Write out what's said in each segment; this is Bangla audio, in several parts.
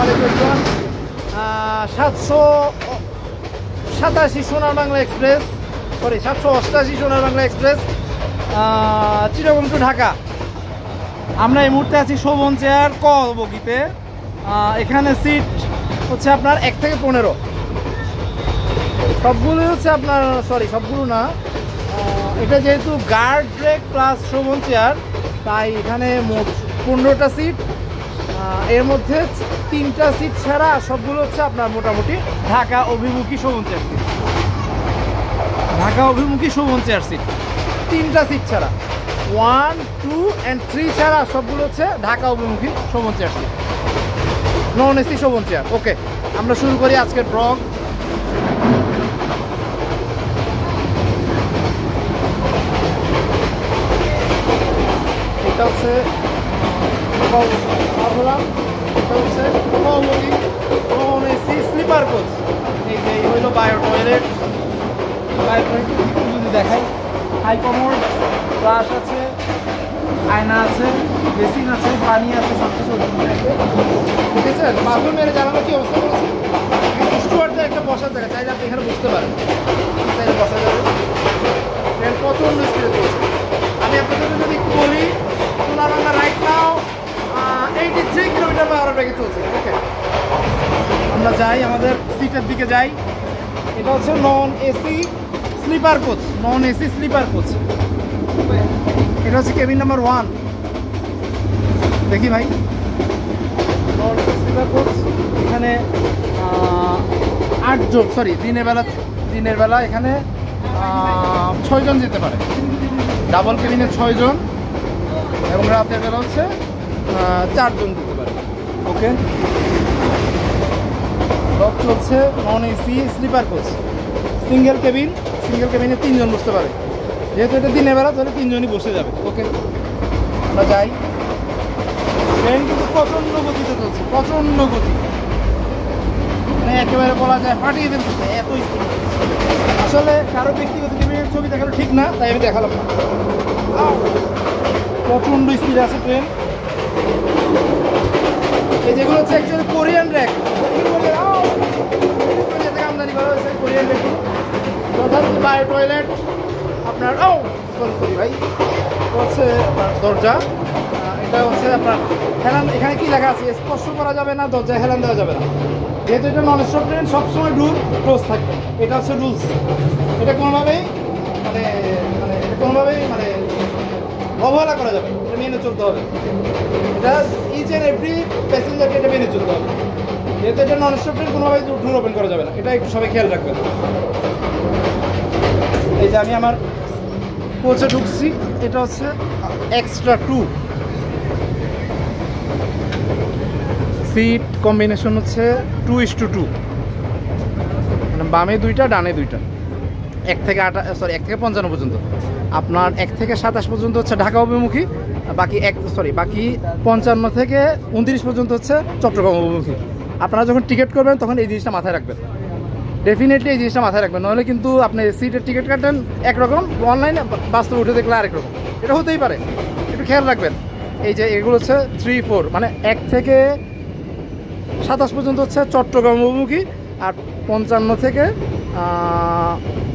787 সোনার বাংলা এক্সপ্রেস, সরি 788 সোনার বাংলা এক্সপ্রেস, চিটাগং টু ঢাকা। আমরা এই মুহূর্তে আছি শোভন চেয়ার ক বগিতে। এখানে সিট হচ্ছে আপনার 1 থেকে 15, সবগুলো হচ্ছে আপনার, সরি সবগুলো না, এটা যেহেতু গার্ড ব্রেক প্লাস শোভন চেয়ার, তাই এখানে মোট 15টা সিট। এর মধ্যে 3টা সিট ছাড়া সবগুলো হচ্ছে আপনার মোটামুটি ঢাকা অভিমুখী শোভন চেয়ার সিট। ঢাকা অভিমুখী শোভন চেয়ার সিট 3টা সিট ছাড়া, 1, 2 and 3 ছাড়া সবগুলো হচ্ছে ঢাকা অভিমুখী শোভন চেয়ার সিট, নন এসি শোভন চেয়ার। ওকে, আমরা শুরু করি আজকের ব্লগ। এটা হচ্ছে নন এসি স্লিপার কোচ। এই যে হইল বায়ো টয়লেট, যদি দেখাই, হাই কমোড, ব্রাশ আছে, আয়না আছে, বেসিন আছে, পানি আছে, সব কিছু ঠিক আছে। বাথরুমের জানালা কি অবস্থা করেছে, স্টুয়ার্ডদের একটা বসার জায়গা, চাইলে আপনি এখানে বুঝতে পারেন, চাইলে বসা যাবে। ট্রেন প্রচণ্ড স্পিডে চলছে। আমি আপনাদের যদি একটু বলি, সোনারবাংলা রাইট নাও 83 কিলোমিটার/আওয়ারে চলছে। ওকে, আমরা যাই আমাদের সিটের দিকে যাই। এটা হচ্ছে non AC sleeper coach, non AC sleeper coach. এটা হচ্ছে কেবিন নাম্বার 1। দেখি ভাই, নন এসি স্লিপার কোচ। এখানে 8 জন, সরি দিনের বেলা এখানে 6 জন যেতে পারে, ডাবল কেবিনে 6 জন, এবং রাতের বেলা হচ্ছে 4 জন যেতে পারে। ওকে, ব্লক চলছে non AC sleeper coach, single কেবিনে 3 জন বসতে পারে। যেহেতু এটা দিনের বেলা, তাহলে 3 জনই বসে যাবে। ওকে, আমরা যাই। ট্রেন কিন্তু প্রচণ্ড গতিতে চলছে, প্রচণ্ড গতি, মানে একেবারে বলা যায় ফাটিয়ে ফেলতেছে, এত স্পিড। আসলে কারো ব্যক্তিগত কেবিনের ছবি দেখানো ঠিক না, তাই আমি দেখালাম। প্রচণ্ড স্পিডে আছে ট্রেন। এই যেগুলো হচ্ছে অ্যাকচুয়ালি কোরিয়ান র্যাক, থেকে আমদানি করা হয়েছে কোরিয়ান র্যাকগুলো। যথারীতি বায়ো টয়লেট আপনার, সরি ভাই, হচ্ছে আপনার দরজা। এটা হচ্ছে আপনার হেলান, এখানে কি লেখা আছে স্পর্শ করা যাবে না, দরজায় হেলান দেওয়া যাবে না। যেহেতু এটা নন স্টপ ট্রেন, সবসময় ডোর ক্লোজ থাকবে, এটা হচ্ছে রুলস। এটা কোনোভাবেই মানে অবহেলা করা যাবে, এটা মেনে চলতে হবে। এটা ইচ অ্যান্ড এভরি প্যাসেঞ্জারকে এটা মেনে চলতে হবে। যেহেতু এটা নন স্টপ ট্রেন, কোনোভাবেই ডোর ওপেন করা যাবে না, এটা একটু সবাই খেয়াল রাখবেন। এই যে আমি আমার কোচে ঢুকছি, এটা হচ্ছে এক্সট্রা 2 সিট কম্বিনেশন, হচ্ছে 2:2, মানে বামে 2টা, ডানে 2টা। 1 থেকে 55 পর্যন্ত। আপনার 1 থেকে 27 পর্যন্ত হচ্ছে ঢাকা অভিমুখী, বাকি 55 থেকে 29 পর্যন্ত হচ্ছে চট্টগ্রাম অভিমুখী। আপনারা যখন টিকিট করবেন তখন এই জিনিসটা মাথায় রাখবেন, ডেফিনেটলি এই জিনিসটা মাথায় রাখবেন। নাহলে কিন্তু আপনি সিটের টিকিট কাটেন একরকম, অনলাইনে বাস্তবে উঠে দেখলে আরেক রকম, এটা হতেই পারে, একটু খেয়াল রাখবেন। এই যে এগুলো হচ্ছে 3, 4, মানে 1 থেকে 27 পর্যন্ত হচ্ছে চট্টগ্রাম অভিমুখী, আর 55 থেকে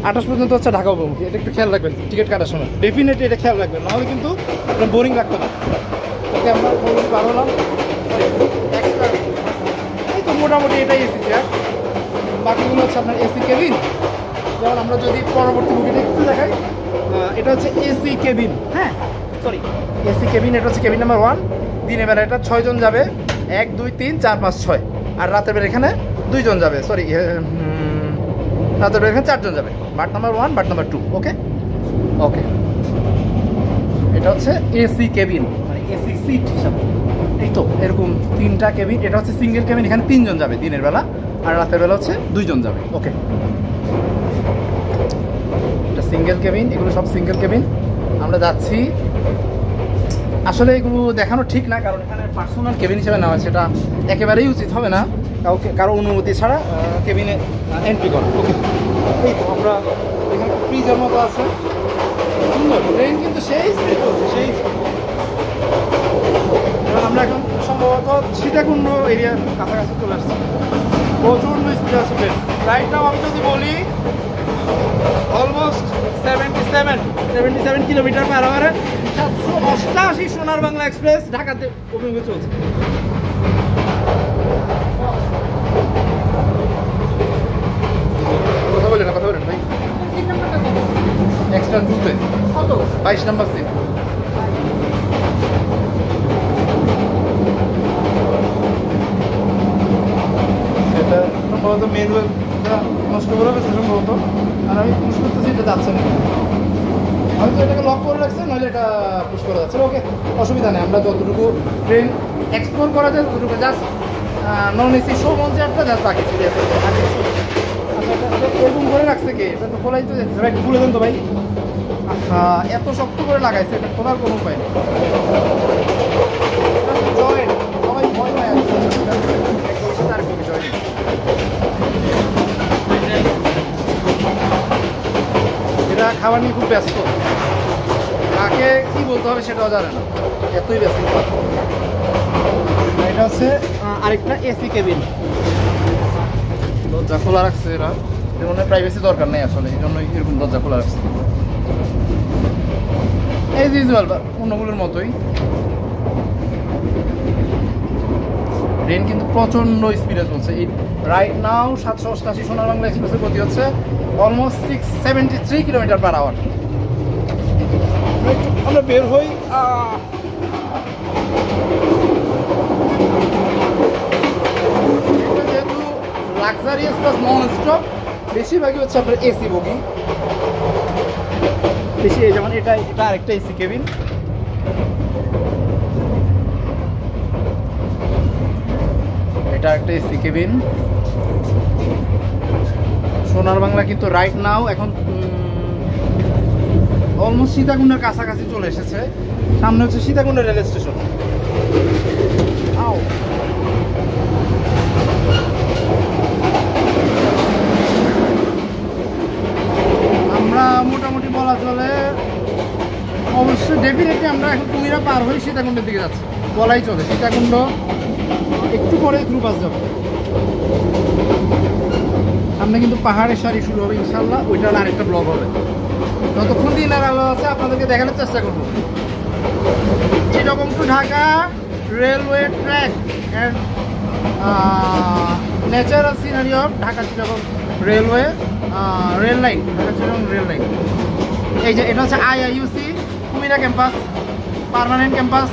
28 পর্যন্ত হচ্ছে ঢাকা অভিমুখী। এটা একটু খেয়াল রাখবেন টিকিট কাটার সময়, ডেফিনেটলি এটা খেয়াল রাখবেন, নাহলে কিন্তু আপনার বোরিং লাগতে পারে। ওকে, আমরা পার হলাম। এই তো মোটামুটি এটাই এসি চেয়ার, বাকিগুলো হচ্ছে আপনার এসি কেবিন। যেমন আমরা যদি পরবর্তী মুভিটা একটু দেখাই, এটা হচ্ছে এসি কেবিন। হ্যাঁ, সরি, এসি কেবিন। এটা হচ্ছে কেবিন নাম্বার 1। দিনের বেলা এটা 6 জন যাবে, 1, 2, 3, 4, 5, 6। আর রাতের বেলা এখানে 2 জন যাবে, সরি, রাতের বেলা এখানে 4 জন যাবে। But number 1, but number 2। ওকে, এটা হচ্ছে এসি কেবিন, মানে এসি সিট হিসাবে। এই তো এরকম 3টা কেবিন। এটা হচ্ছে সিঙ্গেল কেবিন, এখানে 3 জন যাবে দিনের বেলা, আর রাতের বেলা হচ্ছে 2 জন যাবে। ওকে, এটা সিঙ্গেল কেবিন, এগুলো সব সিঙ্গেল কেবিন। আমরা যাচ্ছি। আসলে এগুলো দেখানো ঠিক না, কারণ এখানে পার্সোনাল কেবিন হিসেবে নেওয়া, সেটা একেবারেই উচিত হবে না কারো অনুমতি ছাড়া কেবিনে এন্ট্রি করা। ওকে, এই তো আমরা এখানে ফ্রিজের মতো আছে, সুন্দর ট্রেন কিন্তু সেই স্পিড চলছে, সেই স্পিড। আমরা এখন সম্ভবত সীতাকুণ্ড এরিয়ার কাছাকাছি চলে আসছে। প্রচণ্ড স্পিড আছে ট্রেন। রাইট নাও আমি যদি বলি অলমোস্ট 77 কিলোমিটার পার আওয়ারে 788 সোনার বাংলা এক্সপ্রেস ঢাকাতে অভিমুখে চলছে। কথা বলেন ভাই। এক্সট্রা 2 কত? 22 নাম্বার সিট। এটা সম্ভবত মেনুয়ালটা নষ্ট করে গেছে সম্ভবত, আর আমি পুশ করতেছি এটা যাচ্ছে না। হয়তো এটাকে লক করে রাখছে, নইলে এটা পুশ করে যাচ্ছে। ওকে, অসুবিধা নেই। আমরা যতটুকু ট্রেন এক্সপ্লোর করা যায় ততটুকু জাস্ট নন এসি শো মন চেয়ারটা জাস্ট বাকি ছিল। এরকম করে রাখছে কে? এটা তো খোলাই তো যাচ্ছে। ভাই একটু খুলে দেন তো ভাই। আচ্ছা, এত শক্ত করে লাগাইছে, এটা খোলার কোনো উপায় নেই। জয়েন্ট সবাই ভয় পায় আছে। এরা খাবার নিয়ে খুব ব্যস্ত, কাকে কি বলতে হবে সেটাও জানে না, এতই ব্যস্ত। এটা হচ্ছে আরেকটা এসি কেবিন, দরজা খোলা রাখছে এরা। যেমন প্রাইভেসি দরকার নেই আসলে, এই জন্য এরকম দরজা খোলা রাখছে। এই ইউজুয়াল অন্যগুলোর মতোই। ট্রেন কিন্তু প্রচণ্ড স্পিডে চলছে। এই রাইট নাও 788 সোনার বাংলা এক্সপ্রেসের গতি হচ্ছে অলমোস্ট 673 কিলোমিটার পার আওয়ার। আমরা বের হই। যেহেতু লাক্সারিয়াস প্লাস নন স্টপ, বেশিরভাগই হচ্ছে আপনার এসি বগি বেশি। যেমন এটা আরেকটা এসি কেবিন। এটা একটা এসি কেবিন। সোনার বাংলা কিন্তু রাইট নাও এখন অলমোস্ট সীতাকুণ্ডের কাছাকাছি চলে এসেছে। সামনে হচ্ছে সীতাকুণ্ডের রেল স্টেশন। আমরা মোটামুটি বলা চলে অবশ্যই ডেফিনেটলি আমরা এখন কুমিরা পার হয়ে সীতাকুণ্ডের দিকে যাচ্ছি বলাই চলে। সীতাকুণ্ড একটু পরে থ্রু বাস যাবে। সামনে কিন্তু পাহাড়ের সারি শুরু হবে ইনশাল্লাহ, ওইটার আরেকটা ব্লগ হবে। যতক্ষণ দিনের আলো আছে আপনাদেরকে দেখানোর চেষ্টা করব। Chittagong to Dhaka railway track and natural scenery of Dhaka Chittagong railway rail line, Dhaka Chittagong rail line. এই যে এটা হচ্ছে IIUC Kumira campus, permanent campus.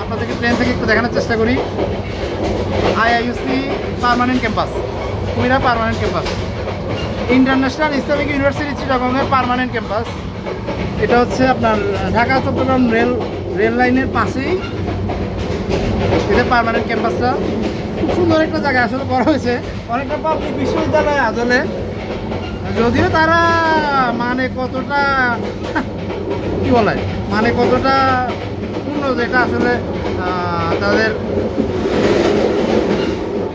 আপনাদেরকে ট্রেন থেকে একটু দেখানোর চেষ্টা করি। IIUC permanent campus, Kumira permanent campus. International Islamic university চিটাগংয়ের পার্মানেন্ট ক্যাম্পাস। এটা হচ্ছে আপনার ঢাকা চট্টগ্রাম রেল লাইনের পাশেই এটা পার্মানেন্ট ক্যাম্পাসটা। খুব সুন্দর একটা জায়গা আসলে করা হয়েছে। অনেকটা পাবলিক বিশ্ববিদ্যালয় আসলে, যদিও তারা মানে কতটা কি বলে, মানে কতটা পূর্ণ, যেটা আসলে তাদের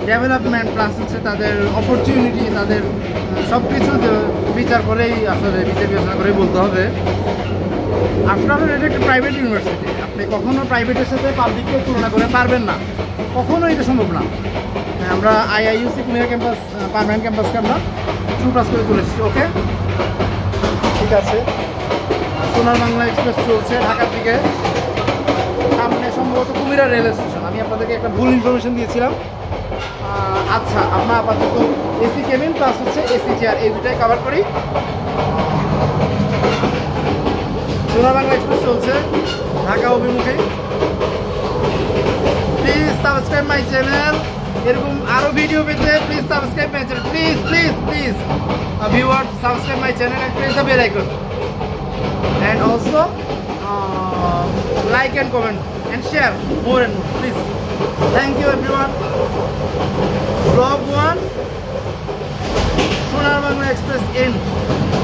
ডেভেলপমেন্ট প্লাস হচ্ছে তাদের অপরচুনিটি, তাদের সব কিছু বিচার করেই আসলে বিবেচনা করেই বলতে হবে। আফটার অল এটা একটা প্রাইভেট ইউনিভার্সিটি, আপনি কখনো প্রাইভেটের সাথে পাবলিককে তুলনা করে পারবেন না, কখনো এটা সম্ভব না। আমরা আইআইইউসি কুমিরা ক্যাম্পাস পার্মানেন্ট ক্যাম্পাসকে আমরা ট্রু ক্লাস করে তুলেছি। ওকে, ঠিক আছে। সোনার বাংলা এক্সপ্রেস চলছে ঢাকার দিকে। সামনে সম্ভবত কুমিরা রেল স্টেশন। আমি আপনাদেরকে একটা ভুল ইনফরমেশন দিয়েছিলাম। আচ্ছা, আমরা আপাতত এসি কেবিন প্লাস হচ্ছে এসি চেয়ার এই দুটাই কভার করি। সোনার বাংলা এক্সপ্রেস চলছে ঢাকা অভিমুখে। Please subscribe my channel. এরকম আরও ভিডিও পেতে please subscribe my channel. Please please please viewer subscribe my channel and press the bell icon. And also like and comment and share more and more, please. Thank you everyone. Vlog 1 Sonar Bangla Express in